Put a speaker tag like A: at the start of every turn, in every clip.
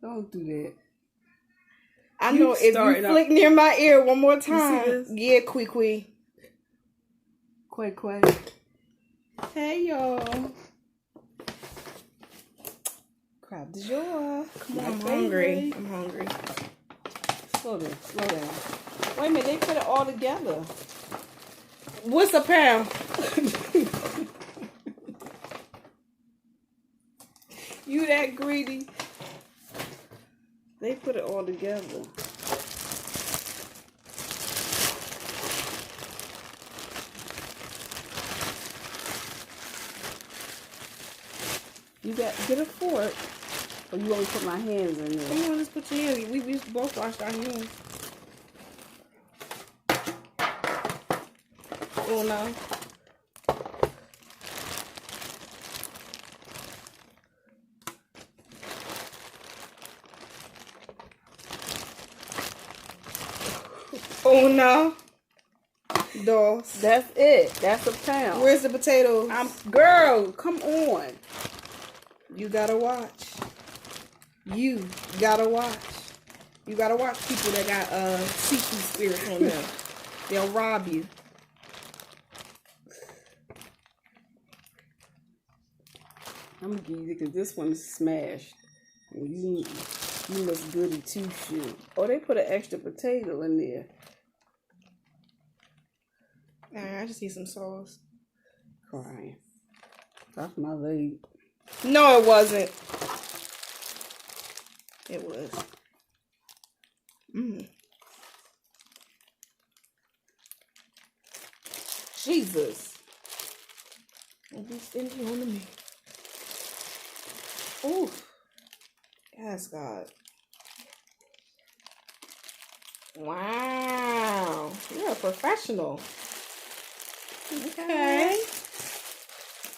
A: Don't do that.
B: I know if you flick near my ear one more time. Yeah, Quee.
A: Quay.
B: Hey, y'all. Crab du jour. Come on, I'm hungry.
A: Slow down. Wait a minute, they put it all together.
B: What's a pound?
A: You that greedy? They put it all together. You get a fork, or you want me to put my hands in there?
B: Come on, let's put your hands. We just both washed our hands. Oh no. Oh no. Dos.
A: That's it. That's a pound.
B: Where's the potatoes?
A: Girl, come on.
B: You gotta watch. You gotta watch. You gotta watch people that got seafood spirits on them. They'll rob you.
A: I'm gonna give you because this one is smashed. You must goody two shoes. Oh, they put an extra potato in there.
B: Nah, I just need some sauce.
A: Crying. That's my leg.
B: No, it wasn't. It was. Jesus. Don't be stingy on me. Ooh. Yes, God. Wow. You're a professional. Okay.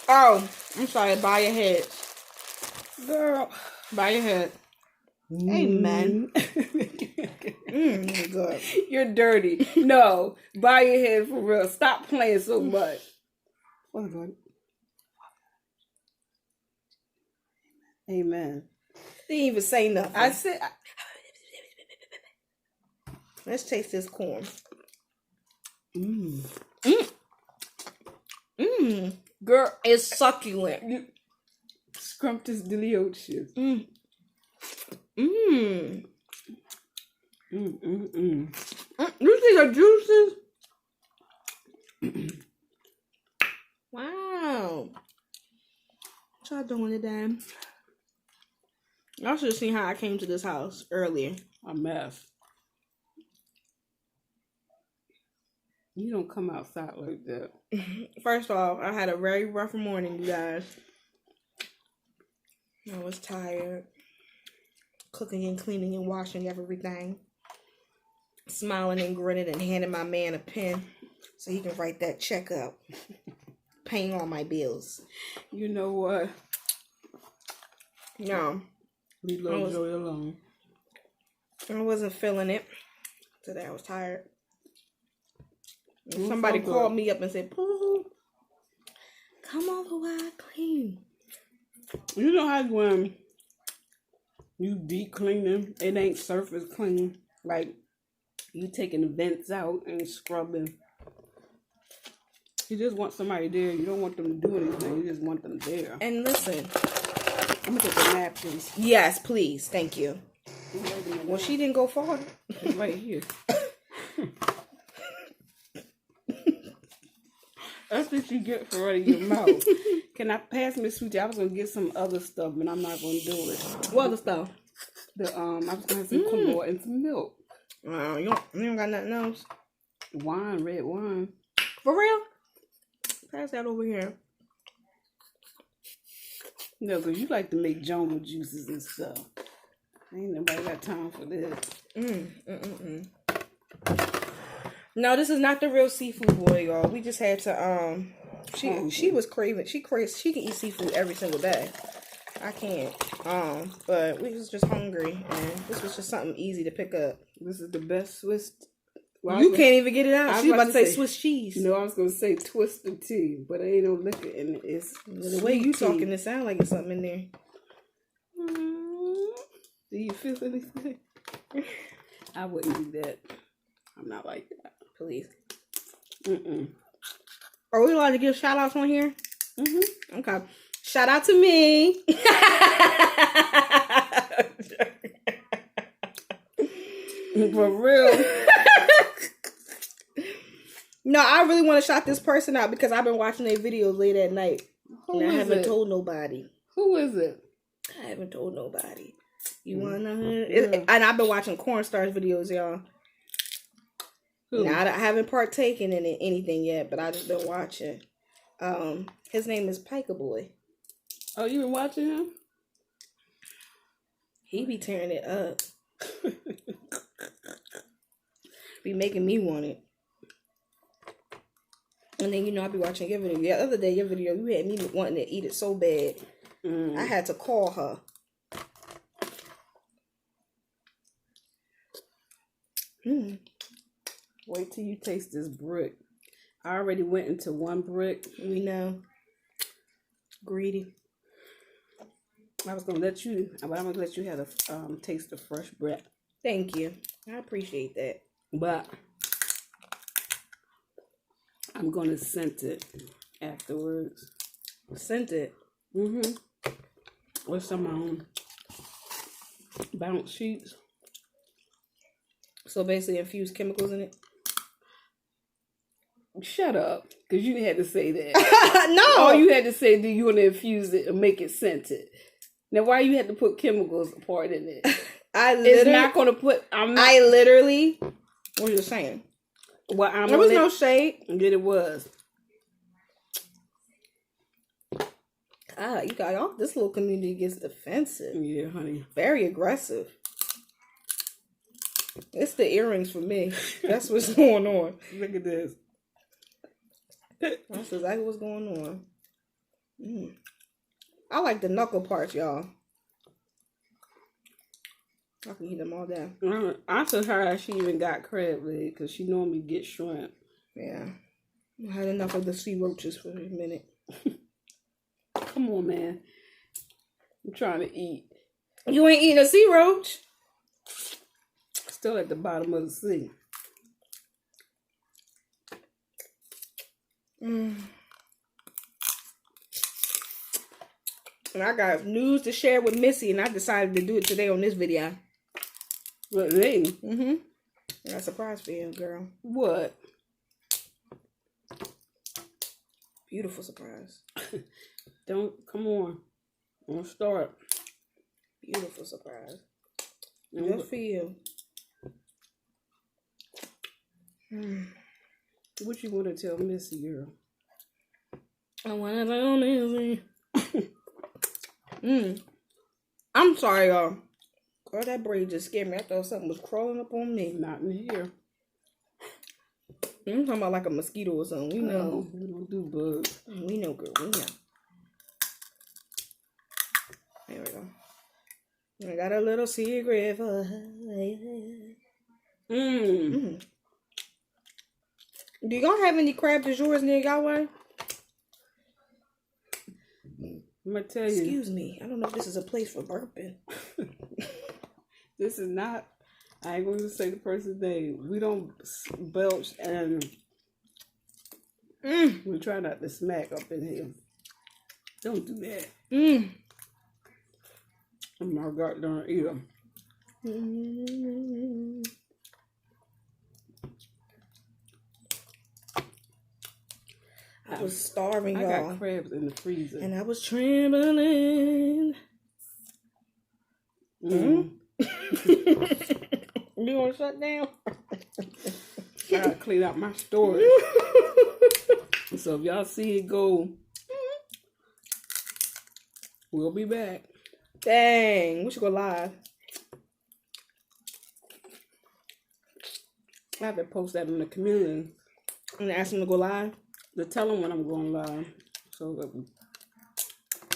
B: Oh, I'm sorry. Bow your head. Girl. Bow your head. Amen. Good.
A: You're dirty. No. Bow your head for real. Stop playing so much. What's good? Amen.
B: Didn't even say nothing.
A: I said...
B: Let's taste this corn. Girl, it's succulent.
A: Scrumptious delicious.
B: You see the juices? Wow. What y'all doing today? Y'all should have seen how I came to this house earlier.
A: A mess. You don't come outside like that.
B: First off, I had a very rough morning, you guys. I was tired. Cooking and cleaning and washing everything. Smiling and grinning and handing my man a pen so he can write that check up. Paying all my bills.
A: You know what?
B: No.
A: Leave little Joey alone.
B: I wasn't feeling it. Today I was tired. Somebody called me up and said, Pooh, come over while I clean.
A: You know how when you deep cleaning, it ain't surface clean. Like you taking the vents out and scrubbing. You just want somebody there. You don't want them to do anything. You just want them there.
B: And listen.
A: I'm going to get the napkins.
B: Yes, please. Thank you. Well, she didn't go far.
A: It's right here. That's what you get for running your mouth. Can I pass me, sweetie? I was going to get some other stuff, but I'm not going to do it.
B: What other stuff?
A: I was going to have some color and some milk.
B: You don't got nothing else?
A: Wine, red wine.
B: For real? Pass that over here.
A: No, because you like to make jungle juices and stuff. Ain't nobody got time for this.
B: No, this is not the real seafood boy, y'all. We just had to, she was craving. She can eat seafood every single day. I can't. But we was just hungry, and this was just something easy to pick up.
A: This is the best Swiss.
B: Well, you can't even get it out. She was about to say Swiss cheese.
A: No, I was going to say twisted tea, but ain't no liquor in it. It's
B: the way you talking, it sound like it's something in there.
A: Do you feel anything? I wouldn't do that. I'm not like that.
B: Please.
A: Mm-mm.
B: Are we allowed to give shout outs on here?
A: Mm-hmm.
B: Okay. Shout out to me.
A: For real.
B: No, I really want to shout this person out because I've been watching their videos late at night.
A: Who
B: and I
A: is
B: haven't
A: it?
B: told nobody.
A: Who is it?
B: I haven't told nobody. You want to know who?
A: Yeah.
B: And I've been watching Cornstarch videos, y'all.
A: Who?
B: Now, I haven't partaken in anything yet, but I just been watching. His name is Pika Boy.
A: Oh, you been watching him?
B: He be tearing it up. Be making me want it. And then, I be watching your video. The other day, your video, you had me wanting to eat it so bad. I had to call her.
A: Wait till you taste this brick. I already went into one brick.
B: We know. Greedy.
A: I was gonna let you, but I'm gonna let you have a taste of fresh bread.
B: Thank you. I appreciate that.
A: But I'm gonna scent it afterwards.
B: Scent it.
A: With some bounce sheets.
B: So basically infuse chemicals in it?
A: Shut up, because you had to say that.
B: No.
A: All you had to say, do you want to infuse it and make it scented? Now, why you had to put chemicals part in it? It's not going to put.
B: I literally. What are you saying?
A: Well,
B: there was no shade.
A: Then it was.
B: You got off. This little community gets defensive.
A: Yeah, honey.
B: Very aggressive. It's the earrings for me. That's what's going on.
A: Look at this.
B: That's exactly what's going on. I like the knuckle parts, y'all. I can eat them all day.
A: I'm surprised she even got crab leg because she normally gets shrimp.
B: Yeah. I had enough of the sea roaches for a minute.
A: Come on, man. I'm trying to eat.
B: You ain't eating a sea roach?
A: Still at the bottom of the sea.
B: And I got news to share with Missy, and I decided to do it today on this video.
A: What, me?
B: I got a surprise for you, girl.
A: What?
B: Beautiful surprise.
A: Come on. Don't start.
B: Beautiful surprise. Just for you.
A: What you want to tell Missy, girl?
B: I want to tell Missy. I'm sorry, y'all. Girl, that braid just scared me. I thought something was crawling up on me.
A: Not in here.
B: I'm talking about like a mosquito or something. We know.
A: We don't do bugs.
B: We know, girl. We know. There we go. I got a little secret for her. Do y'all have any crab du jour near y'all way?
A: I'm going to tell you.
B: Excuse me. I don't know if this is a place for burping.
A: This is not. I ain't going to say the person's name. We don't belch and we try not to smack up in here. Don't do that. I'm not goddamn eater.
B: I was starving, y'all.
A: I got crabs in the freezer.
B: And I was trembling. You want to shut down?
A: I gotta clean out my storage. So if y'all see it go, we'll be back.
B: Dang, we should go live.
A: I have to post that in the community.
B: And ask them to go live.
A: To tell them when I'm going live. So that